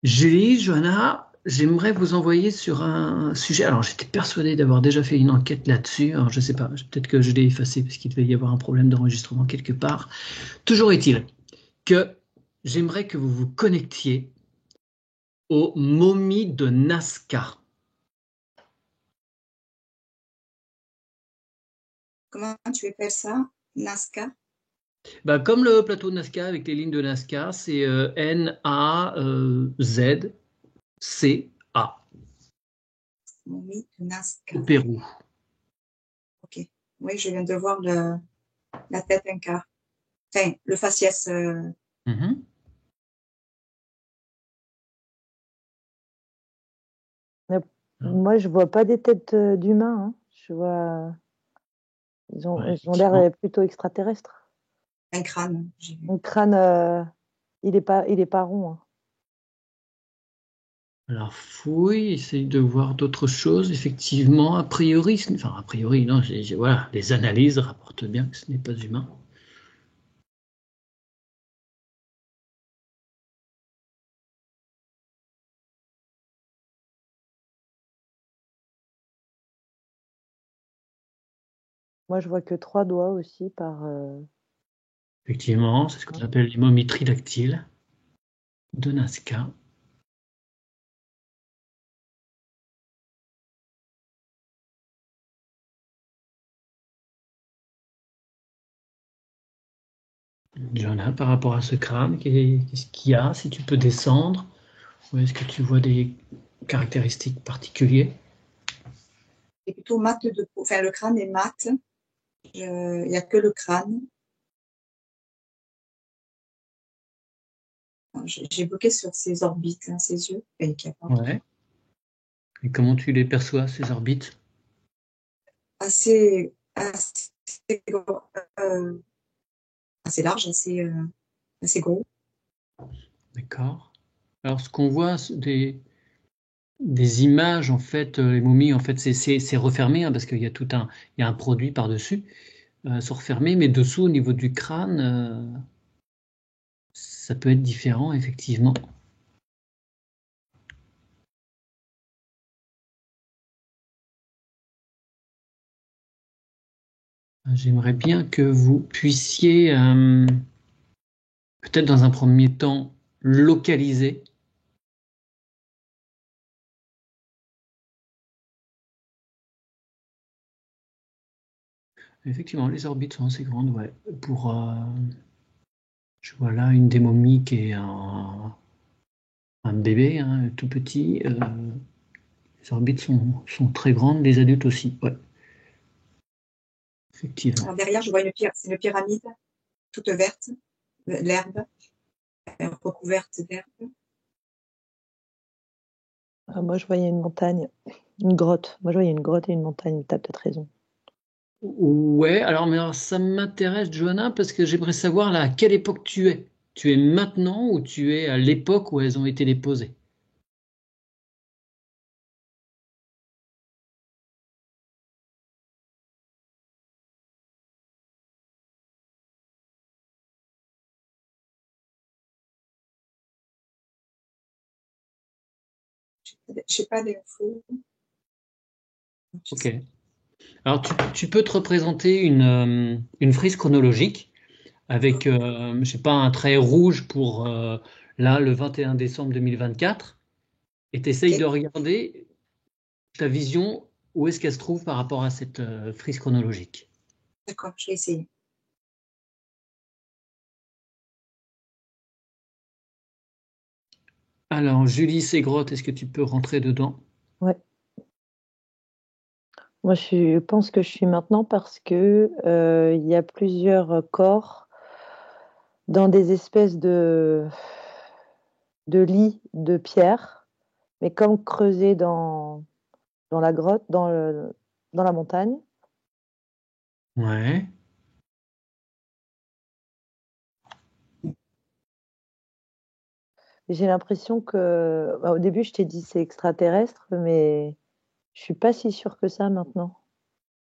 Julie, Johanna, j'aimerais vous envoyer sur un sujet. Alors, j'étais persuadé d'avoir déjà fait une enquête là-dessus. Alors, je sais pas, peut-être que je l'ai effacé parce qu'il devait y avoir un problème d'enregistrement quelque part. Toujours est-il que j'aimerais que vous vous connectiez aux momies de Nazca. Comment tu appelles ça? Nazca? Bah, comme le plateau de Nazca avec les lignes de Nazca, c'est Nazca Oui, au Nazca. Pérou. Ok. Oui, je viens de voir la tête Inca. Enfin, le faciès. Mhm. Mais moi, je vois pas des têtes d'humains, hein. Je vois, Ouais, ils ont l'air effectivement. plutôt extraterrestres. Un crâne, j'ai vu. Mon crâne, il est pas rond, hein. Alors, fouille, essaye de voir d'autres choses. Effectivement, a priori, non, voilà, les analyses rapportent bien que ce n'est pas humain. Moi, je vois que 3 doigts aussi Effectivement, c'est ce qu'on appelle les momies tridactyles de Nazca. Jonah, par rapport à ce crâne, qu'est-ce qu'il y a? Si tu peux descendre, ou est-ce que tu vois des caractéristiques particulières? C'est plutôt mat de peau. Enfin, le crâne est mat. Il n'y a que le crâne. J'ai bloqué sur ses orbites, hein, ses yeux. Enfin, qu'il y a pas. Ouais. Et comment tu les perçois, ces orbites? Assez, euh, assez large, assez gros. D'accord. Alors, ce qu'on voit, des images, en fait, les momies, en fait, c'est refermé, hein, parce qu'il y a il y a un produit par-dessus, sont refermés, mais dessous, au niveau du crâne, ça peut être différent, effectivement. J'aimerais bien que vous puissiez, peut-être dans un premier temps, localiser. Effectivement, les orbites sont assez grandes, ouais. Je vois là une des momies qui est un bébé, hein, tout petit. Les orbites sont très grandes, les adultes aussi, ouais, effectivement. Alors derrière, je vois c'est une pyramide toute verte, l'herbe, recouverte d'herbe. moi, je voyais une montagne, une grotte. Moi, je voyais une grotte et une montagne. T'as peut-être raison. Ouais, alors ça m'intéresse, Johanna, parce que j'aimerais savoir là, à quelle époque tu es. Tu es maintenant ou tu es à l'époque où elles ont été déposées? Je sais pas d'infos. Ok. Alors tu peux te représenter une frise chronologique avec, je sais pas, un trait rouge pour là, le 21 décembre 2024, et tu essayes de Ok, regarder ta vision, où est-ce qu'elle se trouve par rapport à cette frise chronologique. d'accord, je vais essayer. Alors, Julie Ségrotte, est-ce que tu peux rentrer dedans? Ouais. Moi, je pense que je suis maintenant parce que il y a plusieurs corps dans des espèces de lits de pierre, mais comme creusés dans la grotte, dans la montagne. Ouais. J'ai l'impression que, au début, je t'ai dit c'est extraterrestre, mais je suis pas si sûre que ça maintenant.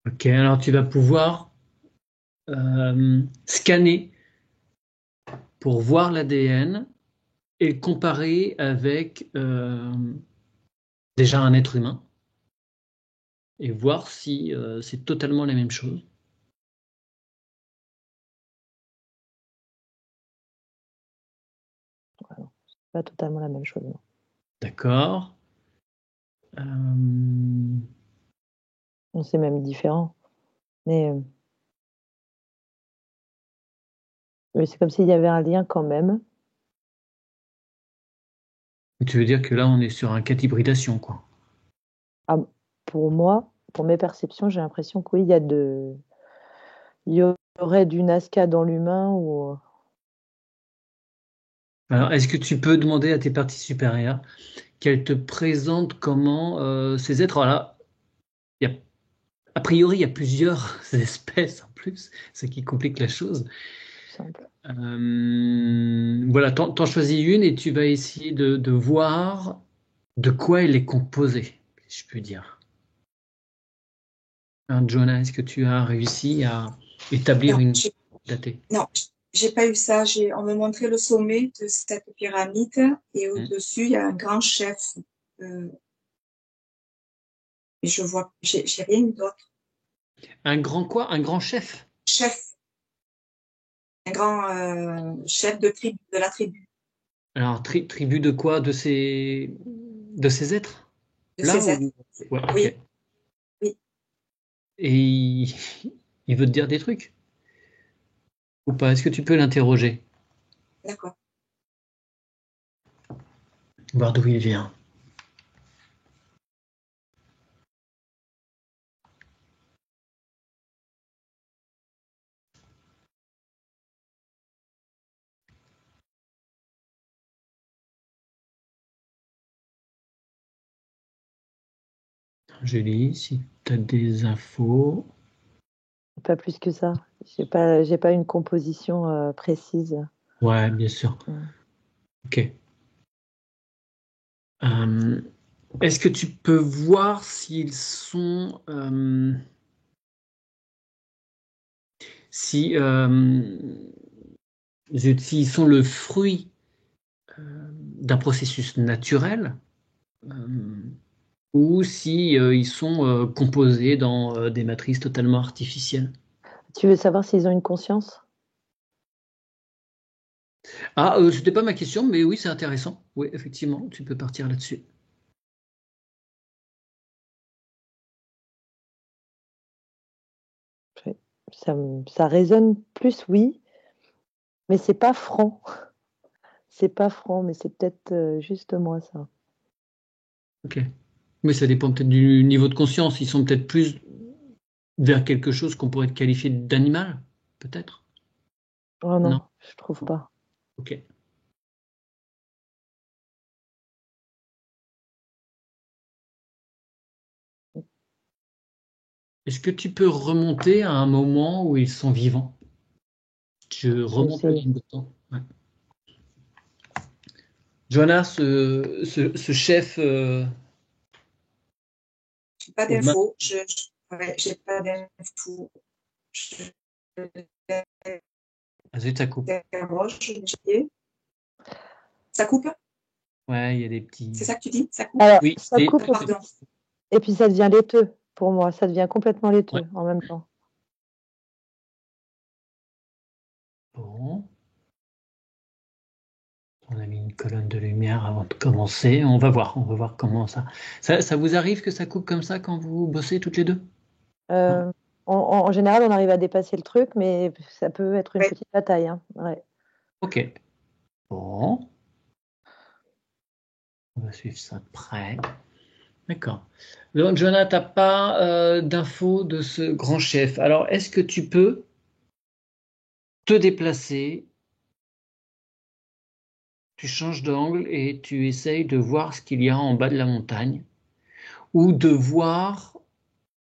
Ok, alors tu vas pouvoir scanner pour voir l'ADN et le comparer avec déjà un être humain et voir si c'est totalement la même chose. Voilà. C'est pas totalement la même chose. Non. D'accord. C'est même différent. Mais c'est comme s'il y avait un lien quand même. Tu veux dire que là, on est sur un cas d'hybridation, quoi. Ah, pour moi, pour mes perceptions, j'ai l'impression que oui, il y aurait du Nazca dans l'humain ou Alors, est-ce que tu peux demander à tes parties supérieures qu'elles te présentent comment ces êtres, voilà, il y a, a priori, il y a plusieurs espèces en plus, ce qui complique la chose. simple. Voilà, t'en choisis une et tu vas essayer de voir de quoi elle est composée, si je peux dire. Hein, Jonah, est-ce que tu as réussi à établir Non, une datée? non, j'ai pas eu ça. On me montrait le sommet de cette pyramide et Hmm. au-dessus, il y a un grand chef. Euh, et je vois, j'ai rien d'autre. Un grand quoi? Un grand chef? Chef, un grand chef de la tribu, Alors, tribu de quoi? De ces êtres? de Là ces êtres. ou... Ouais, ok. Oui, oui, Et il veut te dire des trucs? Ou pas? Est-ce que tu peux l'interroger? d'accord. Voir d'où il vient. Julie, si tu as des infos. Pas plus que ça. J'ai pas une composition précise. Ouais, bien sûr. Mm. Ok. Euh, Est-ce que tu peux voir s'ils sont si s'ils sont le fruit d'un processus naturel ou si ils sont composés dans des matrices totalement artificielles? Tu veux savoir s'ils ont une conscience? Ah, c'était pas ma question, mais oui, c'est intéressant. Oui, effectivement, tu peux partir là-dessus. Ça résonne plus, oui, mais c'est pas franc. C'est pas franc, mais c'est peut-être juste moi ça. Ok. Mais ça dépend peut-être du niveau de conscience. Ils sont peut-être plus vers quelque chose qu'on pourrait qualifier d'animal, peut-être? Oh Non? non, je trouve pas. Ok. Est-ce que tu peux remonter à un moment où ils sont vivants? Je Je vais remonte la essayer. ligne de temps. Ouais. Johanna, ce chef J'ai pas aux mains. d'infos. Ouais, j'ai pas d'infos. Je Ah zut, ça coupe. t'interroge, Olivier. Ça coupe? Ouais, il y a des petits. C'est ça que tu dis? Ça coupe? Alors, Oui, ça coupe Pardon. et puis ça devient laiteux pour moi. Ça devient complètement ouais. laiteux en même temps. Bon. On a mis une colonne de lumière avant de commencer. On va voir comment ça. Ça vous arrive que ça coupe comme ça quand vous bossez toutes les deux? Non? Euh, en général, on arrive à dépasser le truc, mais ça peut être une Ouais. petite bataille. Hein. Ouais. Ok. Bon. On va suivre ça de près. D'accord. Donc, Jonah, tu n'as pas d'infos de ce grand chef. Alors, est-ce que tu peux te déplacer, tu changes d'angle et tu essayes de voir ce qu'il y a en bas de la montagne, ou de voir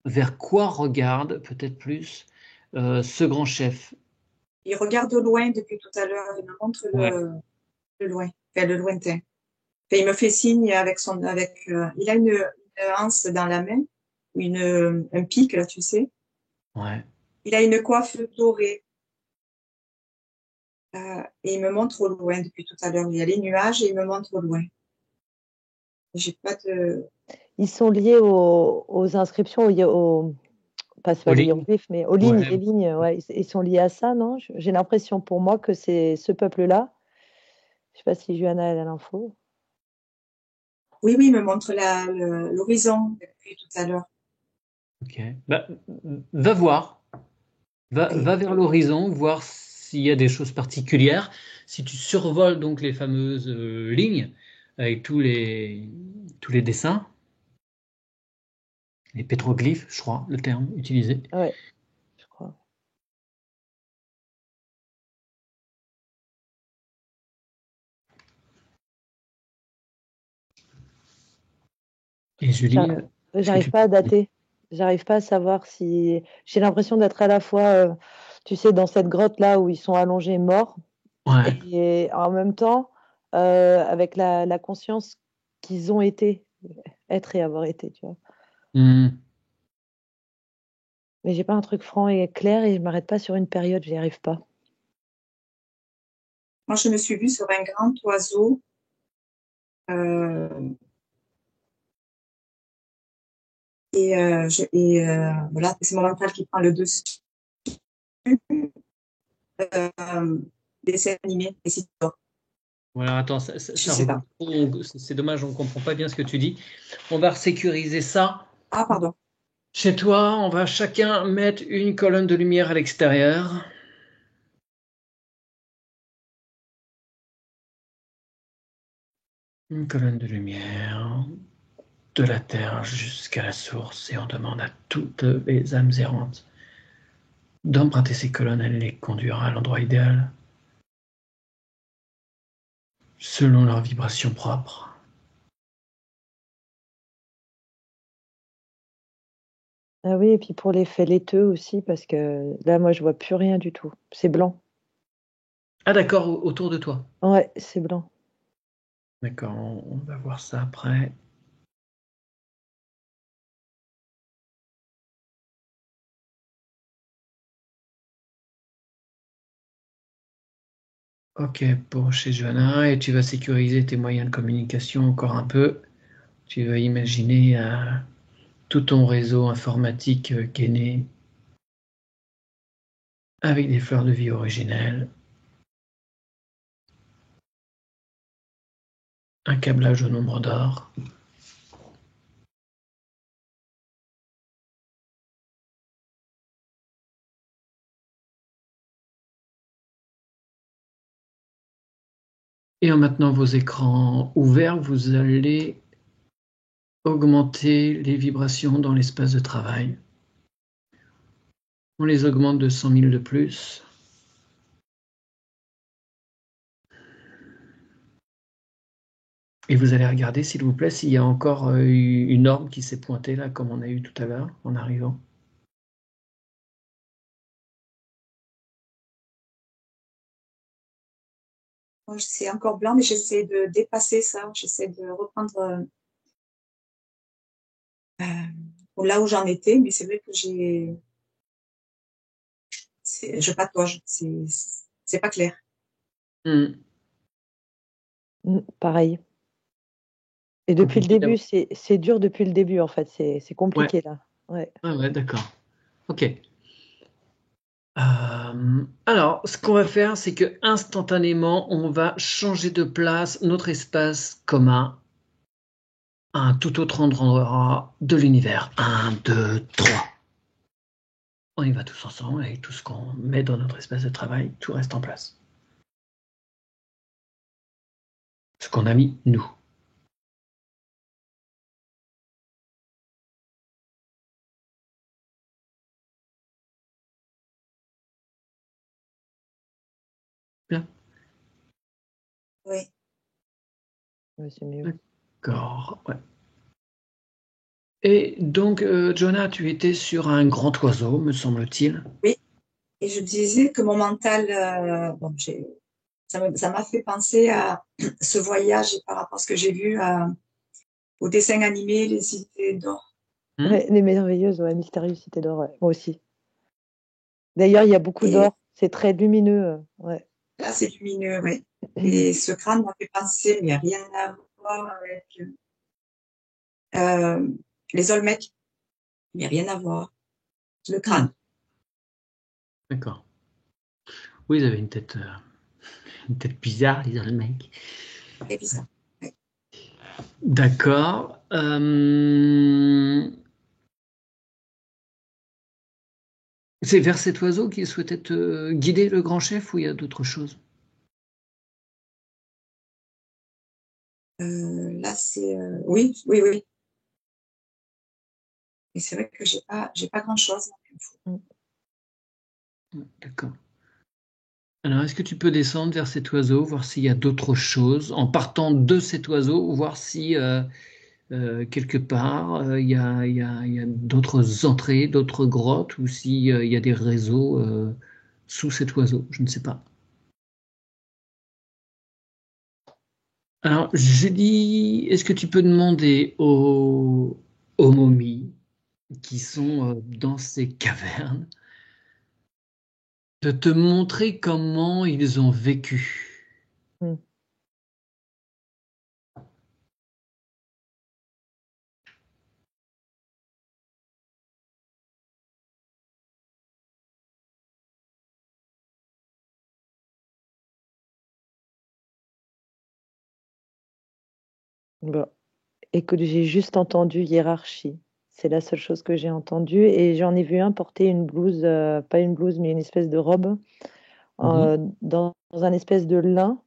vers quoi regarde, peut-être plus, ce grand chef? Il regarde au loin depuis tout à l'heure. Il me montre Ouais, le loin, enfin, le lointain. Enfin, il me fait signe il a une anse dans la main, un pic, là, tu sais. ouais. Il a une coiffe dorée. et il me montre au loin depuis tout à l'heure. Il y a les nuages et il me montre au loin. J'ai pas de... Ils sont liés aux inscriptions, c'est pas Aux les lignes. hiéroglyphes, mais aux lignes. Ouais. Les lignes, ouais, ils sont liés à ça, non? J'ai l'impression pour moi que c'est ce peuple-là. Je sais pas si Johanna elle a l'info. Oui, il me montre l'horizon depuis tout à l'heure. Ok. Bah, va voir. Va vers l'horizon, voir s'il y a des choses particulières. Si tu survoles donc les fameuses lignes avec tous les dessins, les pétroglyphes, je crois, le terme utilisé. Ouais, je crois. Et Julie, est-ce que J'arrive tu pas à peux... dater. J'arrive pas à savoir si. J'ai l'impression d'être à la fois, tu sais, dans cette grotte-là où ils sont allongés morts, Ouais. et en même temps, avec la conscience qu'ils ont été, être et avoir été, tu vois. Hmm. Mais j'ai pas un truc franc et clair et je m'arrête pas sur une période, j'y arrive pas. Moi, je me suis vue sur un grand oiseau. Euh, voilà, c'est mon mental qui prend le dessus. Dessin animé, et si Voilà, attends, je ça sais recoupe pas. trop, c'est dommage, on comprend pas bien ce que tu dis. On va sécuriser ça. Ah, pardon. Chez toi, on va chacun mettre une colonne de lumière à l'extérieur. Une colonne de lumière de la terre jusqu'à la source et on demande à toutes les âmes errantes d'emprunter ces colonnes, elle les conduira à l'endroit idéal selon leur vibration propre. Ah oui, et puis pour l'effet laiteux aussi, parce que là, moi, je vois plus rien du tout. C'est blanc. Ah d'accord, autour de toi. Ouais, c'est blanc. D'accord, on va voir ça après. Ok, pour chez Johanna, et tu vas sécuriser tes moyens de communication encore un peu. Tu vas imaginer tout ton réseau informatique qui est né avec des fleurs de vie originelles, un câblage au nombre d'or. Et en maintenant vos écrans ouverts, vous allez augmenter les vibrations dans l'espace de travail. On les augmente de 100 000 de plus. Et vous allez regarder, s'il vous plaît, s'il y a encore une orbe qui s'est pointée là, comme on a eu tout à l'heure en arrivant. Moi, c'est encore blanc, mais j'essaie de dépasser ça. J'essaie de reprendre là où j'en étais, mais c'est vrai que je patauge. C'est pas clair. Hmm. Pareil. Et depuis le Compliqué début, d'avoir. c'est dur depuis le début, en fait. C'est Ouais, compliqué, là. Ouais. ouais, d'accord. Ok. Alors, ce qu'on va faire, c'est que instantanément, on va changer de place notre espace commun à un tout autre endroit de l'univers. Un, deux, trois. On y va tous ensemble et tout ce qu'on met dans notre espace de travail, tout reste en place. Ce qu'on a mis, nous. Bien. Oui, Ouais, c'est mieux. D'accord. Ouais. Et donc, Jonah, tu étais sur un grand oiseau, me semble-t-il. oui. Et je disais que mon mental, bon, ça m'a fait penser à ce voyage par rapport à ce que j'ai vu au dessin animé Les Cités d'Or. Hmm. Ouais, les merveilleuses, ouais, mystérieuses cités d'or, ouais. Moi aussi. D'ailleurs, il y a beaucoup Et d'or. C'est très lumineux. Ouais. Là, c'est lumineux, oui. Et ce crâne m'a fait penser, mais rien à voir avec les Olmecs, mais rien à voir. Le crâne. D'accord. Oui, ils avaient une tête bizarre, les mecs. Très bizarre. Ouais. D'accord. C'est vers cet oiseau qui souhaitait te guider le grand chef ou il y a d'autres choses? Là, c'est oui, oui, oui. Et c'est vrai que j'ai pas grand-chose. D'accord. Alors, est-ce que tu peux descendre vers cet oiseau, voir s'il y a d'autres choses, en partant de cet oiseau, voir si quelque part il y a d'autres entrées, d'autres grottes, ou s'il y a des réseaux sous cet oiseau, je ne sais pas. Alors, je dis, est-ce que tu peux demander aux momies qui sont dans ces cavernes de te montrer comment ils ont vécu? Mm. Bon. Écoute, j'ai juste entendu hiérarchie. C'est la seule chose que j'ai entendue. Et j'en ai vu un porter une blouse, pas une blouse, mais une espèce de robe dans un espèce de lin.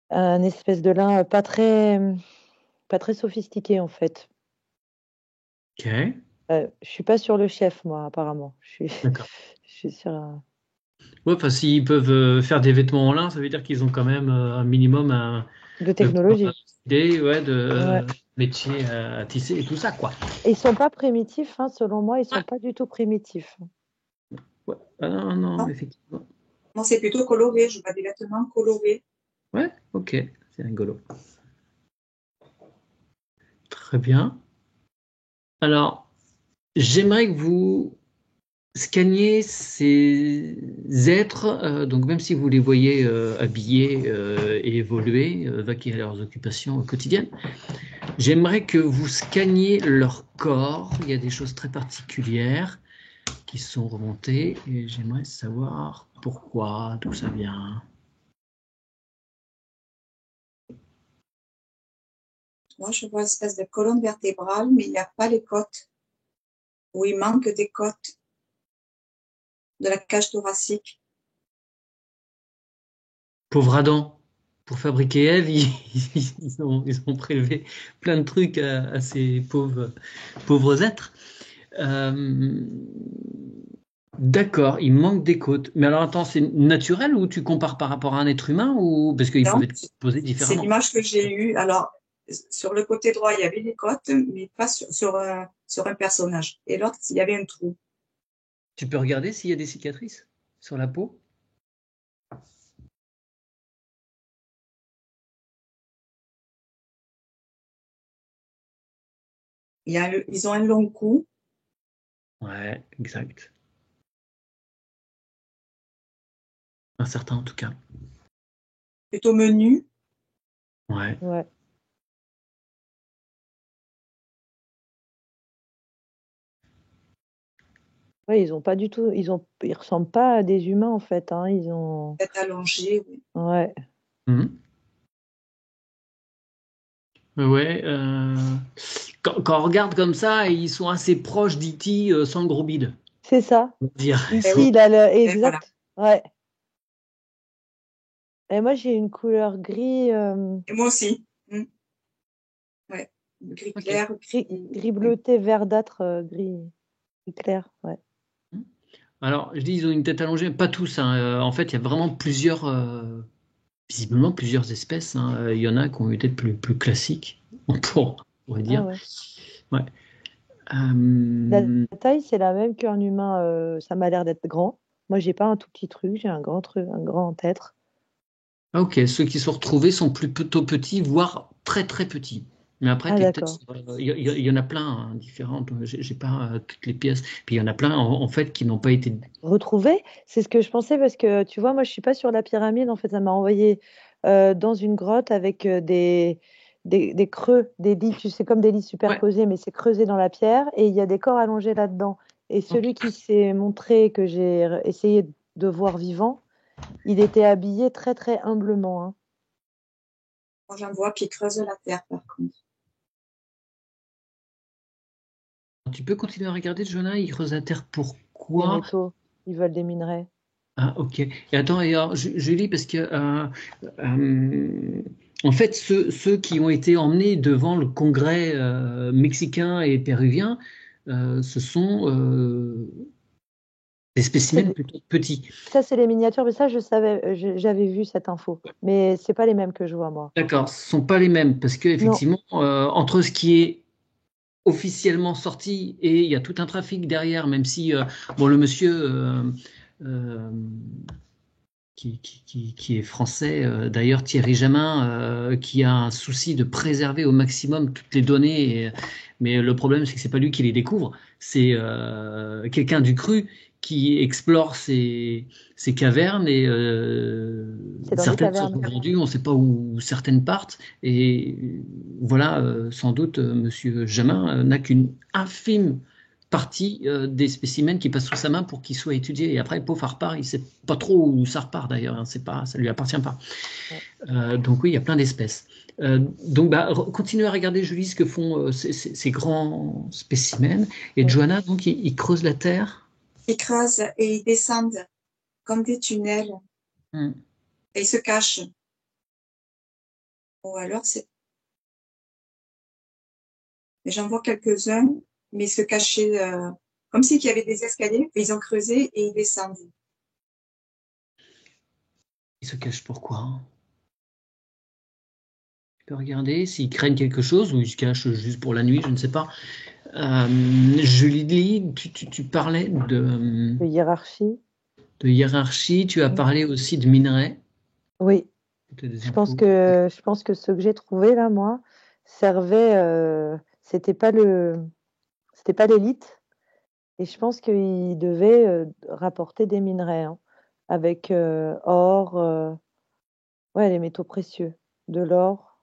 Un espèce de lin pas très sophistiqué, en fait. Ok, Je suis pas sur le chef, moi, apparemment. d'accord. Je suis sur Ouais, enfin, s'ils peuvent faire des vêtements en lin, ça veut dire qu'ils ont quand même un minimum de de technologie. idée, ouais, de Ouais. métier à tisser et tout ça, quoi. Et ils sont pas primitifs, hein, selon moi, ils sont Ouais, pas du tout primitifs. ouais. Ah non, non, Non, effectivement. non, c'est plutôt coloré. Je vois des vêtements colorés. Ouais, ok, c'est rigolo. Très bien. Alors, j'aimerais que vous scanniez ces êtres, donc même si vous les voyez habillés et évoluer, vaquer à leurs occupations quotidiennes, j'aimerais que vous scanniez leur corps. Il y a des choses très particulières qui sont remontées et j'aimerais savoir pourquoi, d'où ça vient. Moi, je vois une espèce de colonne vertébrale, mais il n'y a pas les côtes. Ou il manque des côtes de la cage thoracique. Pauvre Adam, pour fabriquer Ève, ils ont prélevé plein de trucs à ces pauvres êtres. Euh, D'accord, il manque des côtes. Mais alors attends, c'est naturel ou tu compares par rapport à un être humain ou parce qu'ils peuvent Non, être posés c'est différemment? l'image que j'ai eue. Alors, sur le côté droit, il y avait des côtes, mais pas sur un personnage. Et l'autre, il y avait un trou. Tu peux regarder s'il y a des cicatrices sur la peau? Ils ont un long cou, Ouais, exact. Un certain en tout cas. plutôt menu. Ouais. Ouais. Ouais, ils ont pas du tout, ils ressemblent pas à des humains en fait, hein. Ils ont, Tête allongée, oui. ouais, Mhm. Ouais. Quand on regarde comme ça, ils sont assez proches d'E.T. Sans le gros bide. c'est ça. On va dire. Ben Ici, oui, il a le, ben voilà. exact. Ouais. Et moi, j'ai une couleur gris, Et moi aussi. Ouais. Gris Ok. clair, gris ouais. bleuté, verdâtre, gris clair. Ouais. Alors, je dis, ils ont une tête allongée, pas tous, hein. En fait, il y a vraiment plusieurs, visiblement plusieurs espèces, hein. Il y en a qui ont une tête plus classique, on pourrait Ah dire. ouais. Ouais. La Euh, taille, c'est la même qu'un humain. Ça m'a l'air d'être grand. Moi, j'ai pas un tout petit truc, j'ai un grand truc, un grand être. ok, ceux qui sont retrouvés sont plutôt petits, voire très très petits. Mais après, Ah, t'es peut-être, d'accord. il y en a plein hein, différentes. J'ai pas toutes les pièces. Puis il y en a plein en fait qui n'ont pas été. Retrouver, c'est ce que je pensais parce que tu vois, moi je suis pas sur la pyramide. En fait, ça m'a envoyé dans une grotte avec des creux, des lits, tu sais, comme des lits Ouais. superposés, mais c'est creusé dans la pierre et il y a des corps allongés là-dedans. Et Ok. celui qui s'est montré, que j'ai essayé de voir vivant, il était habillé très très humblement, hein. Moi, j'en vois qui creusent la terre, par contre. Tu peux continuer à regarder, Jonas. Il creuse la terre. Des Pourquoi? métaux, ils veulent des minerais. Ah, ok. Et attends, et alors, je lis parce que en fait, ceux qui ont été emmenés devant le congrès mexicain et péruvien, ce sont des C'est spécimens des- plutôt petits. Ça, c'est les miniatures, mais ça, je savais, j'avais vu cette info. Mais c'est pas les mêmes que je vois, moi. D'accord, ce ne sont pas les mêmes parce que Non, effectivement, entre ce qui est officiellement sorti et il y a tout un trafic derrière, même si bon, le monsieur euh, qui est français, d'ailleurs Thierry Jamin, qui a un souci de préserver au maximum toutes les données, mais le problème c'est que c'est pas lui qui les découvre, c'est quelqu'un du cru qui explore ces cavernes et c'est dans des certaines sont cavernes. vendues, on ne sait pas où certaines partent et voilà, sans doute Monsieur Jamin n'a qu'une infime partie des spécimens qui passent sous sa main pour qu'ils soient étudiés. Et après, pauvre repart, il ne sait pas trop où ça repart d'ailleurs, hein, c'est pas, ça ne lui appartient pas. Ouais. Donc oui, il y a plein d'espèces. Donc bah, continuez à regarder, Julie, ce que font ces grands spécimens. Et Mm. Johanna, donc, il creuse la terre. Ils creusent et ils descendent comme des tunnels Hmm. et ils se cachent. Ou alors, c'est, j'en vois quelques-uns, mais ils se cachaient, comme s'il y avait des escaliers, ils ont creusé et ils descendent. Il se cache pourquoi? Tu peux regarder s'ils craignent quelque chose ou ils se cachent juste pour la nuit, je ne sais pas. Julie, tu parlais De hiérarchie. de hiérarchie, tu as Mm. parlé aussi de minerais. Oui, C'était des je pense infos. que je pense que ce que j'ai trouvé là, moi, servait. C'était pas l'élite, et je pense qu'il devait rapporter des minerais, hein, avec or, ouais, les métaux précieux, de l'or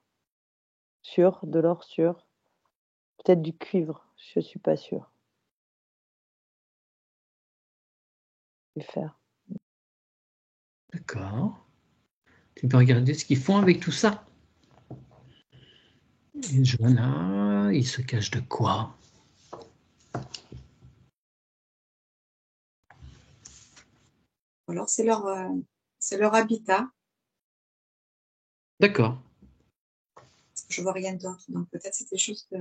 de l'or sûr, peut-être du cuivre, je suis pas sûre, du fer. D'accord. Tu peux regarder ce qu'ils font avec tout ça. Et Johanna, il se cache de quoi? Ou alors, c'est leur habitat, D'accord. parce que je vois rien d'autre. Donc, peut-être c'était juste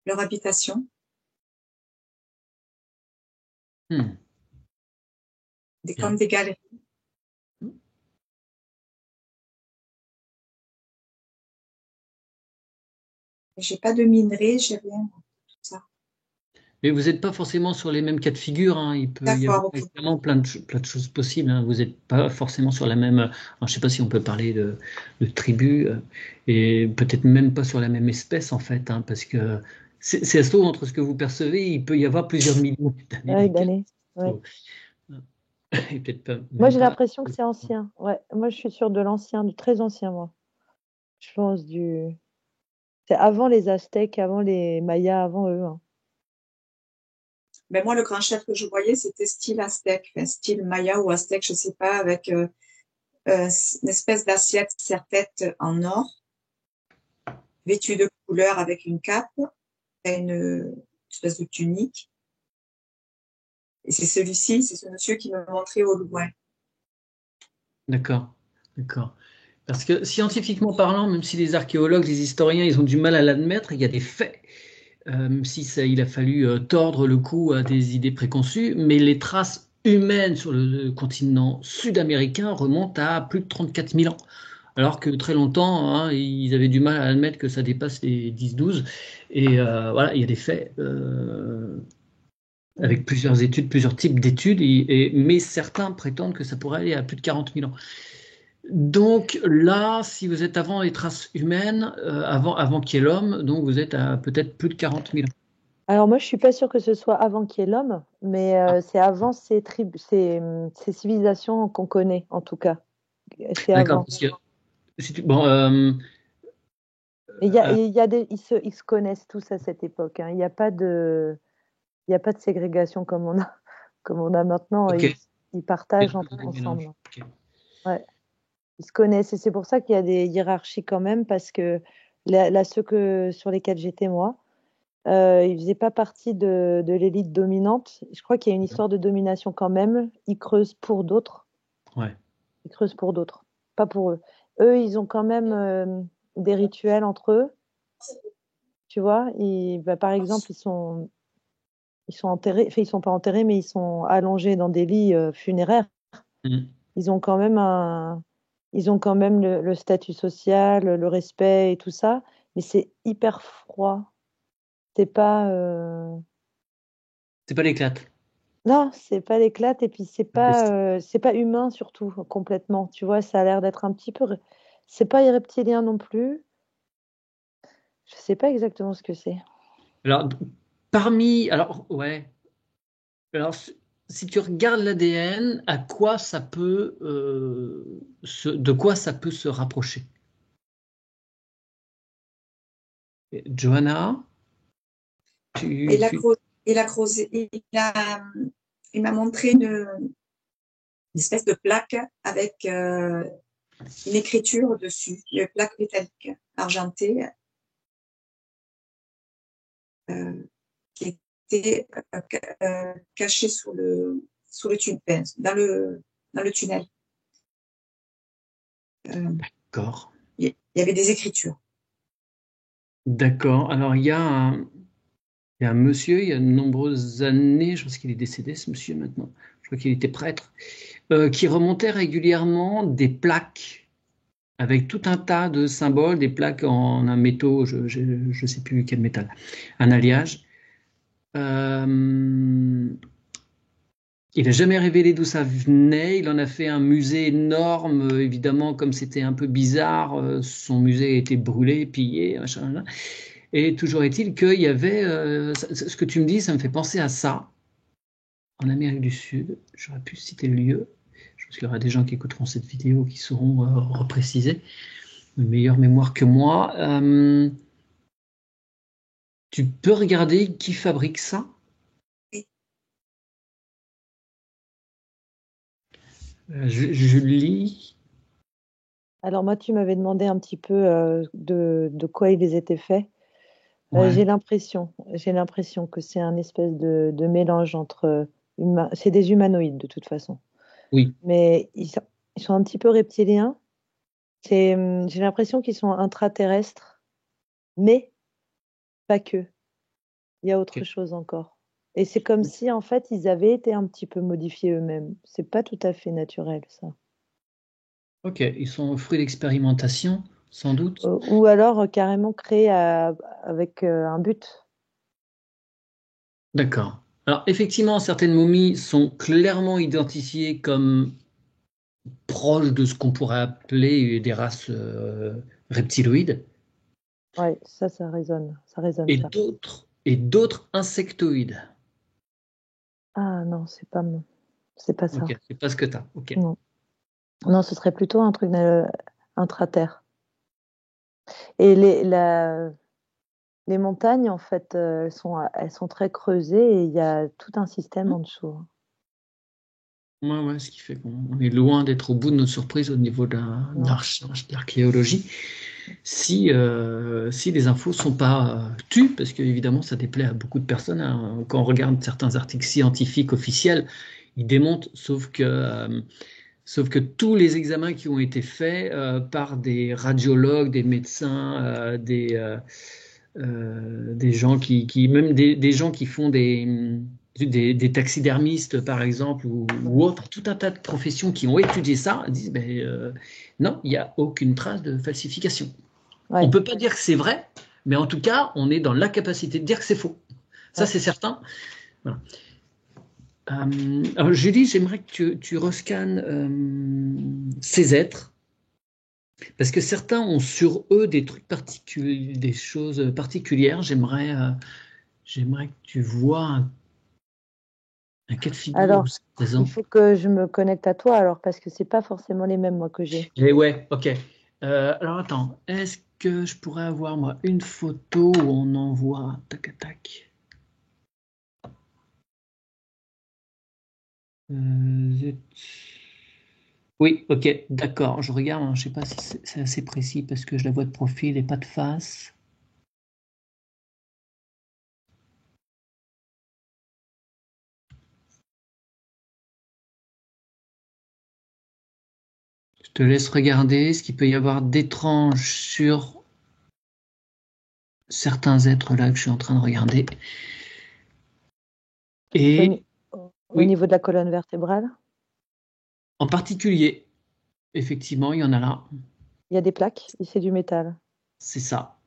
leur habitation, Hmm. comme Bien. des galeries. J'ai pas de minerai, j'ai rien, tout ça. Mais vous n'êtes pas forcément sur les mêmes cas de figure, hein. Il peut y avoir D'accord, ok. vraiment plein de choses possibles, hein. Vous n'êtes pas forcément sur la même. Alors, je ne sais pas si on peut parler de tribu, et peut-être même pas sur la même espèce, en fait, hein, parce que c'est assez tôt entre ce que vous percevez. Il peut y avoir plusieurs millions d'années Ouais, d'écart. d'années. Ouais. Et peut-être pas, Moi, même j'ai pas. l'impression que c'est ancien. Ouais, moi, je suis sûre de l'ancien, du très ancien, moi. Je pense du. C'est avant les Aztèques, avant les Mayas, avant eux, hein. Ben moi, le grand chef que je voyais, c'était style aztèque, enfin, style maya ou aztèque, je sais pas, avec une espèce d'assiette serre-tête en or, vêtue de couleur avec une cape et une espèce de tunique. Et c'est celui-ci, c'est ce monsieur qui me montrait au loin. D'accord, d'accord. Parce que scientifiquement parlant, même si les archéologues, les historiens, ils ont du mal à l'admettre, il y a des faits, même si il a fallu tordre le cou à des idées préconçues, mais les traces humaines sur le continent sud-américain remontent à plus de 34 000 ans. Alors que très longtemps, hein, ils avaient du mal à admettre que ça dépasse les 10-12. Et voilà, il y a des faits Mm. avec plusieurs études, plusieurs types d'études, mais certains prétendent que ça pourrait aller à plus de 40 000 ans. Donc là, si vous êtes avant les traces humaines, avant qu'il y ait l'homme, donc vous êtes à peut-être plus de 40 000 ans. Alors moi, je suis pas sûre que ce soit avant qu'il y ait l'homme, mais c'est avant ces civilisations qu'on connaît, en tout cas. C'est D'accord. avant. Parce que, bon, Et ils se connaissent tous à cette époque, hein. Il y a pas de ségrégation comme on a maintenant. ok. Ils partagent ensemble. Ouais. Ils se connaissent et c'est pour ça qu'il y a des hiérarchies quand même, parce que là, sur lesquels j'étais moi, ils faisaient pas partie de l'élite dominante. Je crois qu'il y a une histoire de domination quand même. Ils creusent pour d'autres. Ouais. Ils creusent pour d'autres, pas pour eux. Eux, ils ont quand même des rituels entre eux. Tu vois, par exemple, ils sont enterrés, enfin, ils sont pas enterrés, mais ils sont allongés dans des lits funéraires. Mhm. Ils ont quand même le statut social, le respect et tout ça, mais c'est hyper froid. C'est pas, C'est pas l'éclate. non, c'est pas l'éclate et puis c'est pas humain surtout complètement. Tu vois, ça a l'air d'être un petit peu, c'est pas reptilien non plus. Je sais pas exactement ce que c'est. Alors, alors, ouais. Alors, si tu regardes l'ADN, à quoi ça peut, de quoi ça peut se rapprocher? Johanna, Et tu, la tu... cro- il a creusé, il m'a montré une espèce de plaque avec une écriture dessus, une plaque métallique argentée euh, qui était cachée sous le tunnel, dans le tunnel. D'accord. Il y avait des écritures. D'accord. Alors, il y a un monsieur, il y a de nombreuses années, je pense qu'il est décédé, ce monsieur maintenant, je crois qu'il était prêtre, qui remontait régulièrement des plaques avec tout un tas de symboles, des plaques en un métaux, je ne sais plus quel métal, un alliage. Euh, il n'a jamais révélé d'où ça venait. Il en a fait un musée énorme. Évidemment, comme c'était un peu bizarre, son musée a été brûlé, pillé, machin, machin. Et toujours est-il qu'il y avait, ce que tu me dis, ça me fait penser à ça, en Amérique du Sud. J'aurais pu citer le lieu. Je pense qu'il y aura des gens qui écouteront cette vidéo qui sauront repréciser, une meilleure mémoire que moi. Tu peux regarder qui fabrique ça? Et Julie. Alors moi, tu m'avais demandé un petit peu de quoi ils étaient faits. Ouais, J'ai l'impression que c'est un espèce de mélange entre c'est des humanoïdes de toute façon, oui. mais ils sont un petit peu reptiliens. J'ai l'impression qu'ils sont intraterrestres, mais pas que. Il y a autre Ok. chose encore. Et c'est comme si en fait ils avaient été un petit peu modifiés eux-mêmes. C'est pas tout à fait naturel ça. Ok, ils sont fruits d'expérimentation, sans doute. Ou alors carrément créés avec un but. D'accord. Alors, effectivement, certaines momies sont clairement identifiées comme proches de ce qu'on pourrait appeler des races reptiloïdes, Ouais, ça résonne ça. et d'autres insectoïdes. Ah non, c'est pas ça. Ok, c'est pas ce que tu as. Ok. Non. Non, ce serait plutôt un truc intraterre. Et les montagnes, en fait, elles sont très creusées et il y a tout un système en dessous. Ouais, ouais, ce qui fait qu'on est loin d'être au bout de notre surprise au niveau de la Non. recherche, de l'archéologie. Si les infos sont pas tues, parce que évidemment ça déplaît à beaucoup de personnes, hein. Quand on regarde certains articles scientifiques officiels, ils démontrent, sauf que tous les examens qui ont été faits par des radiologues, des médecins, des gens même des gens qui font des taxidermistes, par exemple, ou autres, tout un tas de professions qui ont étudié ça, disent ben, non, il n'y a aucune trace de falsification. On Ouais. ne peut pas dire que c'est vrai, mais en tout cas, on est dans la capacité de dire que c'est faux. Ça, Ouais. c'est certain. Voilà. Alors, Julie, j'aimerais que tu rescannes ces êtres. Parce que certains ont sur eux des trucs particuliers, des choses particulières. J'aimerais que tu vois un cas de figure où Alors, c'est présent. il faut que je me connecte à toi alors, parce que c'est pas forcément les mêmes, moi, que j'ai. Et ouais, ok. Alors attends, est-ce que je pourrais avoir moi une photo où on envoie tac tac. Zut. Oui, ok, d'accord. Je regarde, hein, je sais pas si c'est assez précis parce que je la vois de profil et pas de face. Je te laisse regarder ce qu'il peut y avoir d'étrange sur certains êtres là que je suis en train de regarder. Et Au oui, niveau de la colonne vertébrale, en particulier, effectivement, il y en a là. il y a des plaques et c'est du métal. C'est ça.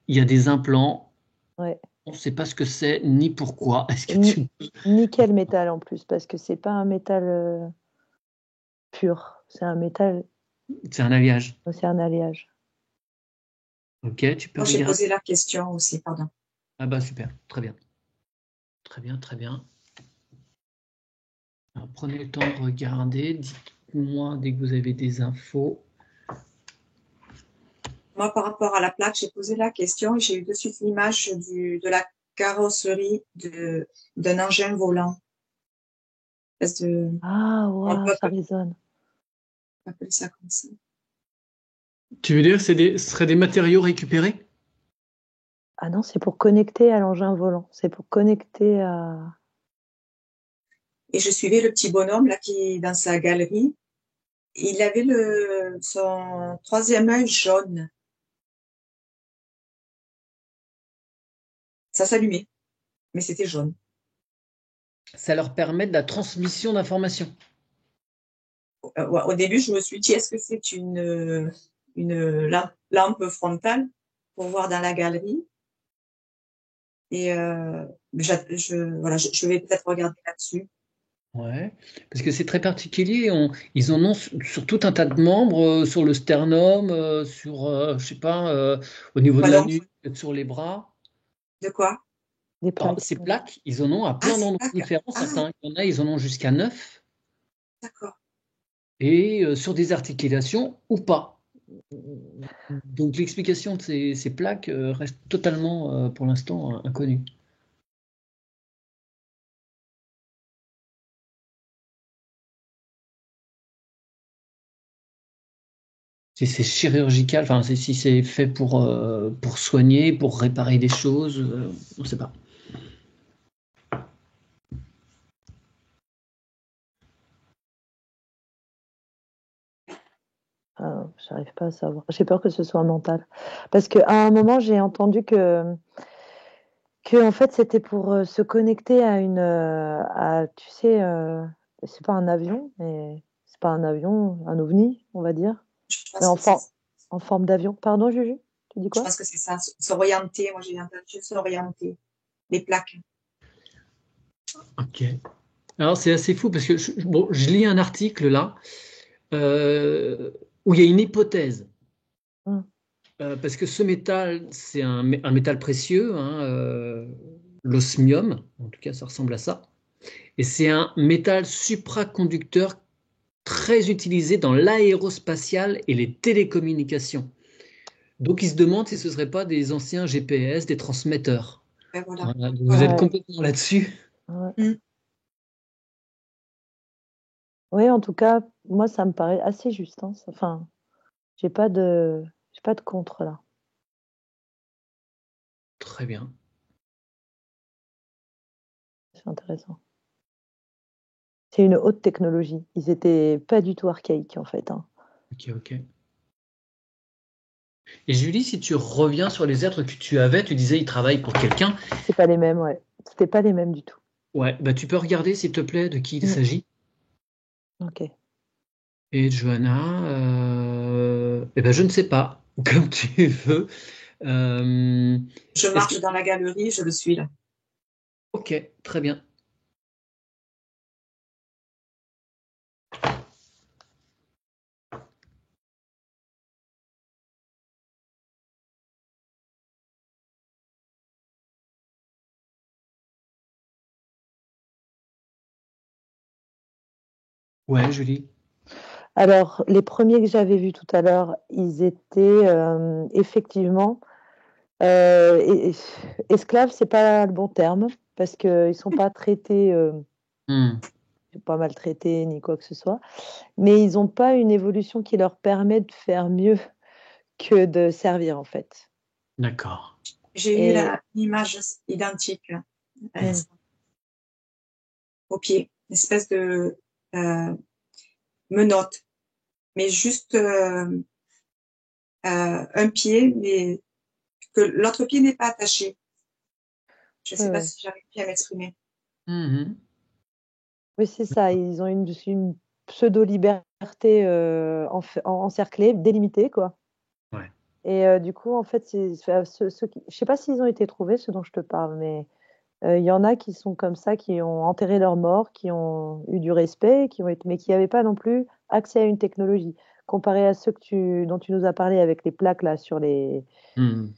Il y a des implants. Ouais. On ne sait pas ce que c'est ni pourquoi. Est-ce que Ni- tu... Nickel métal en plus, parce que c'est pas un métal pur, c'est un métal, C'est un alliage. c'est un alliage. Ok, tu peux Moi, j'ai regarder. posé la question aussi, pardon. Ah bah super, très bien. Très bien, très bien. Alors, prenez le temps de regarder. Dites-moi dès que vous avez des infos. Moi, par rapport à la plaque, j'ai posé la question et j'ai eu de suite l'image de la carrosserie d'un engin volant. Ah, On waouh, peut ça résonne. appeler ça comme ça. Tu veux dire que ce seraient des matériaux récupérés? Ah non, c'est pour connecter à l'engin volant. C'est pour connecter à. Et je suivais le petit bonhomme là qui dans sa galerie. Il avait son troisième œil jaune. Ça s'allumait, mais c'était jaune. Ça leur permet de la transmission d'informations. Ouais, au début, je me suis dit, est-ce que c'est une lampe frontale pour voir dans la galerie? Et voilà, je vais peut-être regarder là-dessus. Ouais, parce que c'est très particulier. Ils en ont sur tout un tas de membres, sur le sternum, je sais pas, au niveau de Quoi la donc? nuque, peut-être sur les bras. De quoi? Des Alors, plaques. ces plaques, ils en ont à Ah, plein c'est d'endroits pas. différents. Ah, Certains, il y en a, ils en ont jusqu'à 9, d'accord. et sur des articulations ou pas. Donc l'explication de ces plaques reste totalement, pour l'instant, inconnue. Si c'est chirurgical, enfin si c'est fait pour soigner, pour réparer des choses, on ne sait pas. Ah, j'arrive pas à savoir. J'ai peur que ce soit mental. Parce qu'à un moment, j'ai entendu que en fait, c'était pour se connecter à tu sais, c'est pas un avion, mais c'est pas un avion, un ovni, on va dire, Je mais pense que c'est ça. en forme d'avion. Pardon, Juju? Tu dis Je quoi? pense que c'est ça. S'orienter. Moi, j'ai entendu s'orienter. Les plaques. Ok. Alors c'est assez fou parce que bon, je lis un article là euh, où il y a une hypothèse. Hum. Parce que ce métal, c'est un métal précieux, hein, l'osmium, en tout cas ça ressemble à ça. Et c'est un métal supraconducteur très utilisé dans l'aérospatial et les télécommunications. Donc ils se demandent si ce ne seraient pas des anciens GPS, des transmetteurs. Ben voilà. Voilà, donc vous êtes Voilà. Ouais, complètement là-dessus. ouais. Mm. Oui, en tout cas, moi, ça me paraît assez juste, hein. Enfin, j'ai pas de, j'ai pas de contre là. Très bien. C'est intéressant. C'est une haute technologie. Ils étaient pas du tout archaïques en fait, hein. Ok, ok. Et Julie, si tu reviens sur les êtres que tu avais, tu disais ils travaillent pour quelqu'un. C'est pas les mêmes, ouais. C'était pas les mêmes du tout. Ouais, bah tu peux regarder s'il te plaît de qui il Mm. s'agit. Ok. Et Johanna, eh ben je ne sais pas, comme tu veux. Euh, Je est-ce que... marche dans la galerie, je le suis là. Ok, très bien. Ouais, Julie. Alors, les premiers que j'avais vus tout à l'heure, ils étaient effectivement esclaves, c'est pas le bon terme, parce qu'ils sont pas traités, pas maltraités ni quoi que ce soit, mais ils n'ont pas une évolution qui leur permet de faire mieux que de servir en fait. J'ai D'accord. eu Et l'image identique mm, au pied, une espèce de menotte, mais juste un pied, mais que l'autre pied n'est pas attaché. Je ne sais pas ouais. si j'arrive bien à m'exprimer. Mhm. Oui, c'est ça. Ils ont une pseudo-liberté encerclée, délimitée, quoi. Ouais. Et du coup, en fait, je sais pas s'ils ont été trouvés, ceux dont je te parle, mais il y en a qui sont comme ça, qui ont enterré leur mort, qui ont eu du respect, mais qui n'avaient pas non plus accès à une technologie. Comparé à ceux dont tu nous as parlé avec les plaques là sur les. Mhm.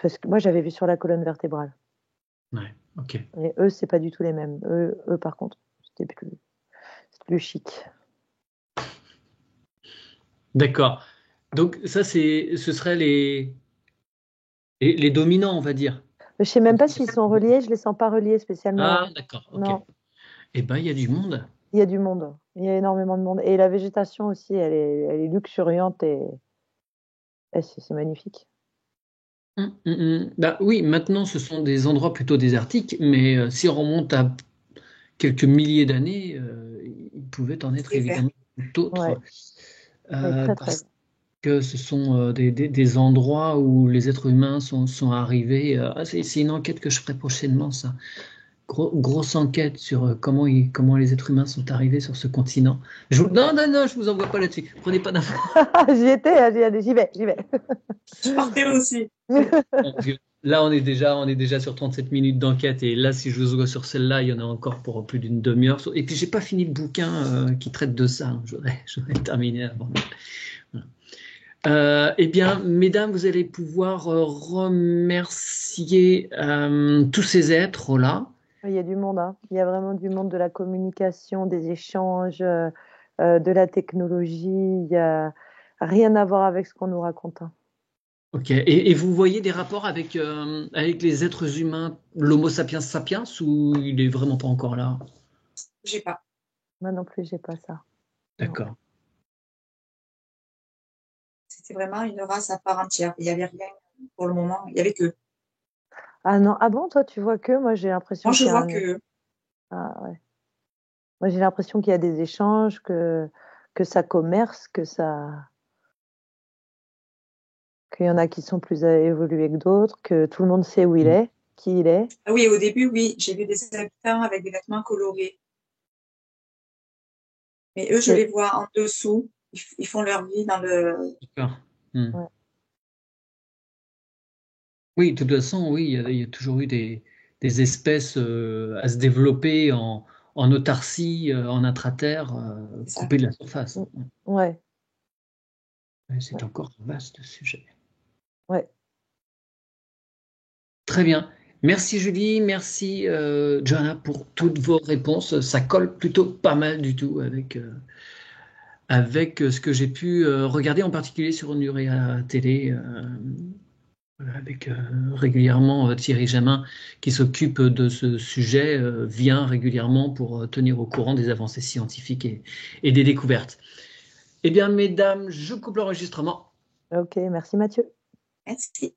Parce que moi, j'avais vu sur la colonne vertébrale. Ouais. Ok. Et eux, c'est pas du tout les mêmes. Eux par contre, c'était plus chic. D'accord. Donc ça, ce serait les dominants, on va dire. Je sais même pas s'ils sont reliés, je les sens pas reliés spécialement, Ah, hein. d'accord. Ok. Non, Eh ben, il y a du monde. il y a du monde. Il y a énormément de monde. Et la végétation aussi, elle est luxuriante et c'est magnifique. Bah oui, maintenant, ce sont des endroits plutôt désertiques, mais si on remonte à quelques milliers d'années, il pouvait en être C'est vert. évidemment d'autres, Ouais, mais très très. parce que ce sont des endroits où les êtres humains sont arrivés. C'est une enquête que je ferai prochainement, ça. Grosse enquête sur comment les êtres humains sont arrivés sur ce continent. Non, non, non, je vous envoie pas là-dessus. Prenez pas d'infos. J'y étais, hein, j'y vais, j'y vais. Je partais aussi. Mon Dieu. Là, on est déjà sur 37 minutes d'enquête et là, si je vous vois sur celle-là, il y en a encore pour plus d'une demi-heure. Et puis, j'ai pas fini le bouquin qui traite de ça, hein. J'aurais terminé avant. Voilà. Eh bien, mesdames, vous allez pouvoir remercier tous ces êtres-là. Il y a du monde, hein. Il y a vraiment du monde de la communication, des échanges, de la technologie. Il y a rien à voir avec ce qu'on nous raconte, hein. Ok. Et vous voyez des rapports avec les êtres humains, l'Homo sapiens sapiens, ou il est vraiment pas encore là? J'ai pas. Moi non plus, j'ai pas ça. Non. D'accord. C'était vraiment une race à part entière. Il n'y avait rien pour le moment. Il y avait que. Ah non, ah bon, toi tu vois que moi j'ai Moi, l'impression je qu'il y a vois un. que. Ah, ouais. Moi j'ai l'impression qu'il y a des échanges, que ça commerce, qu'il y en a qui sont plus évolués que d'autres, que tout le monde sait où il est, qui il est. Ah oui, au début, oui, j'ai vu des habitants avec des vêtements colorés. Mais eux, je C'est- les vois en dessous. Ils font leur vie dans le. D'accord. Hmm. ouais. Oui, de toute façon, oui, il y a toujours eu des espèces à se développer en autarcie, en intraterre, C'est ça. coupées de la surface. Ouais, Ouais, c'est ouais, encore un vaste sujet. ouais. Très bien. Merci Julie, merci Johanna pour toutes vos réponses. Ça colle plutôt pas mal du tout avec ce que j'ai pu regarder, en particulier sur Nurea Télé. Voilà, avec régulièrement Thierry Jamin qui s'occupe de ce sujet, vient régulièrement pour tenir au courant des avancées scientifiques et des découvertes. Eh bien, mesdames, je coupe l'enregistrement. Ok, merci Mathieu. Merci.